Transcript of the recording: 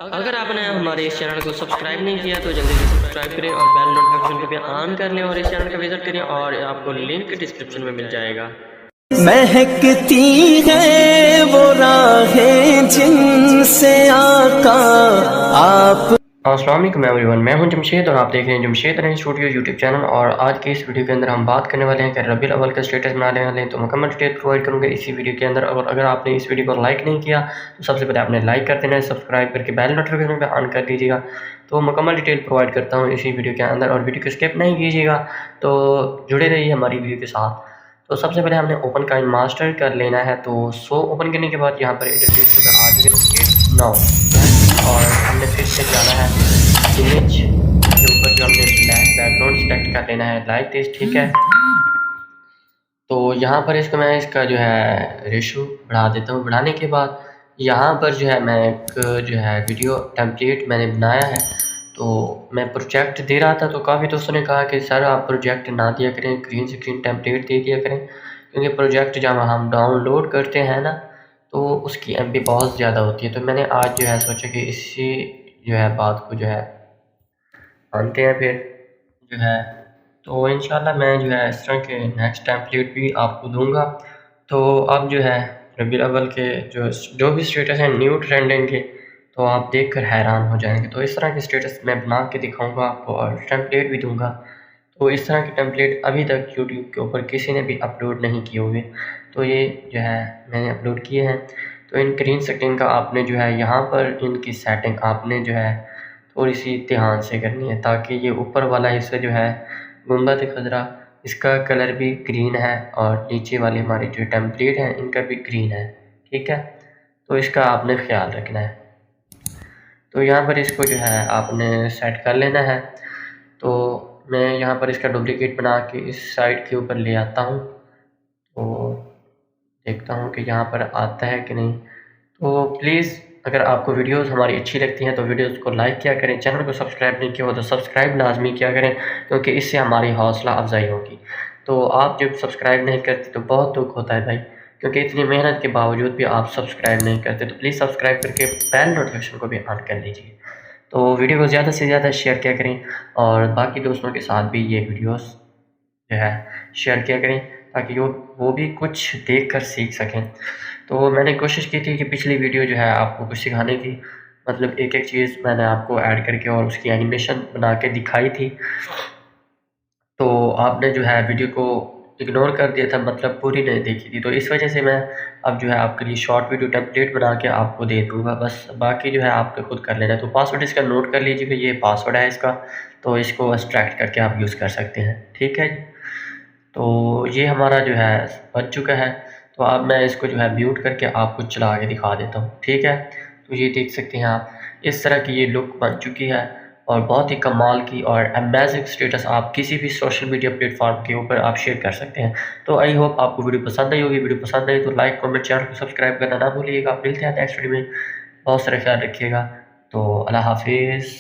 अगर आपने हमारे इस चैनल को सब्सक्राइब नहीं किया तो जल्दी से सब्सक्राइब करें और बेल नोटिफिकेशन को भी ऑन कर लें और इस चैनल का विजिट करें और आपको लिंक डिस्क्रिप्शन में मिल जाएगा। महकती है वो राहें जिनसे आका आप। अस्सलाम वालेकुम एवरीवन, मैं हूं जमशेद और आप देख रहे हैं Jamshed run studio YouTube channel. और आज के इस वीडियो के अंदर हम बात करने वाले हैं कि रबीउल अव्वल का स्टेटस बनाने वाले हैं, तो मुकम्मल डिटेल प्रोवाइड करूंगा इसी वीडियो के अंदर। और अगर आपने इस वीडियो को लाइक नहीं किया तो सबसे पहले आपने लाइक कर देना है, सब्सक्राइब करके बेल नोटिफिकेशन पर ऑन कर दीजिएगा। तो मुकम्मल डिटेल प्रोवाइड करता हूँ इसी वीडियो के अंदर और वीडियो को स्किप नहीं कीजिएगा, तो जुड़े रहिए हमारी वीडियो के साथ। तो सबसे पहले हमने ओपन काइन मास्टर कर लेना है। तो 100 ओपन करने के बाद यहाँ पर एडिट नाउ और हमने फिर से जाना है इमेज के ऊपर जो हमने ब्लैक बैकग्राउंड सेलेक्ट कर लेना है लाइक दिस, ठीक है। तो यहाँ पर इसको मैं इसका जो है रेशो बढ़ा देता हूँ। बढ़ाने के बाद यहाँ पर जो है मैं एक जो है वीडियो टेम्पलेट मैंने बनाया है, तो मैं प्रोजेक्ट दे रहा था। तो काफ़ी दोस्तों ने कहा कि सर आप प्रोजेक्ट ना दिया करें, ग्रीन स्क्रीन टेम्पलेट दे दिया करें, क्योंकि प्रोजेक्ट जब हम डाउनलोड करते हैं ना तो उसकी एमबी बहुत ज़्यादा होती है। तो मैंने आज जो है सोचा कि इसी जो है बात को जो है मानते हैं फिर जो है। तो इंशाल्लाह मैं जो है इस तरह के नेक्स्ट टेम्पलेट भी आपको दूंगा। तो अब जो है रबीउल अव्वल के जो भी स्टेटस हैं न्यू ट्रेंडिंग के, तो आप देखकर हैरान हो जाएंगे। तो इस तरह के स्टेटस मैं बना के दिखाऊंगा आपको और टेम्पलेट भी दूंगा। तो इस तरह के टेम्पलेट अभी तक यूट्यूब के ऊपर किसी ने भी अपलोड नहीं किए हुए, तो ये जो है मैंने अपलोड किए हैं। तो इन ग्रीन स्क्रीन का आपने जो है यहाँ पर इनकी सेटिंग आपने जो है थोड़ी सी ध्यान से करनी है, ताकि ये ऊपर वाला हिस्सा जो है गुंबद खजरा इसका कलर भी ग्रीन है और नीचे वाले हमारे जो टेम्पलेट हैं इनका भी ग्रीन है, ठीक है। तो इसका आपने ख्याल रखना है। तो यहाँ पर इसको जो है आपने सेट कर लेना है। तो मैं यहाँ पर इसका डुप्लीकेट बना के इस साइड के ऊपर ले आता हूँ, तो देखता हूँ कि यहाँ पर आता है कि नहीं। तो प्लीज़ अगर आपको वीडियोस हमारी अच्छी लगती हैं तो वीडियोस को लाइक किया करें, चैनल को सब्सक्राइब नहीं किया हो तो सब्सक्राइब लाजमी किया करें, क्योंकि इससे हमारी हौसला अफजाई होगी। तो आप जब सब्सक्राइब नहीं करते तो बहुत दुख होता है भाई, क्योंकि इतनी मेहनत के बावजूद भी आप सब्सक्राइब नहीं करते। तो प्लीज़ सब्सक्राइब करके बेल नोटिफिकेशन को भी ऑन कर लीजिए। तो वीडियो को ज़्यादा से ज़्यादा शेयर किया करें और बाकी दोस्तों के साथ भी ये वीडियोस जो है शेयर किया करें, ताकि वो भी कुछ देख कर सीख सकें। तो मैंने कोशिश की थी कि पिछली वीडियो जो है आपको कुछ सिखाने की, मतलब एक एक चीज़ मैंने आपको ऐड करके और उसकी एनिमेशन बना के दिखाई थी। तो आपने जो है वीडियो को इग्नोर कर दिया था, मतलब पूरी नहीं देखी थी। तो इस वजह से मैं अब जो है आपके लिए शॉर्ट वीडियो टेम्पलेट बना के आपको दे दूँगा, बस बाकी जो है आपको खुद कर लेना है। तो पासवर्ड इसका नोट कर लीजिएगा, ये पासवर्ड है इसका, तो इसको एक्सट्रैक्ट करके आप यूज़ कर सकते हैं, ठीक है। तो ये हमारा जो है बन चुका है। तो अब मैं इसको जो है म्यूट करके आपको चला के दिखा देता हूँ, ठीक है। तो ये देख सकते हैं आप, इस तरह की ये लुक बन चुकी है और बहुत ही कमाल की और अमेजिंग स्टेटस आप किसी भी सोशल मीडिया प्लेटफॉर्म के ऊपर आप शेयर कर सकते हैं। तो आई होप आपको वीडियो पसंद आई होगी। वीडियो पसंद आई तो लाइक कमेंट चैनल को सब्सक्राइब करना ना भूलिएगा। मिलते हैं नेक्स्ट वीडियो में, बहुत सारा ख्याल रखिएगा। तो अल्लाह हाफिज़।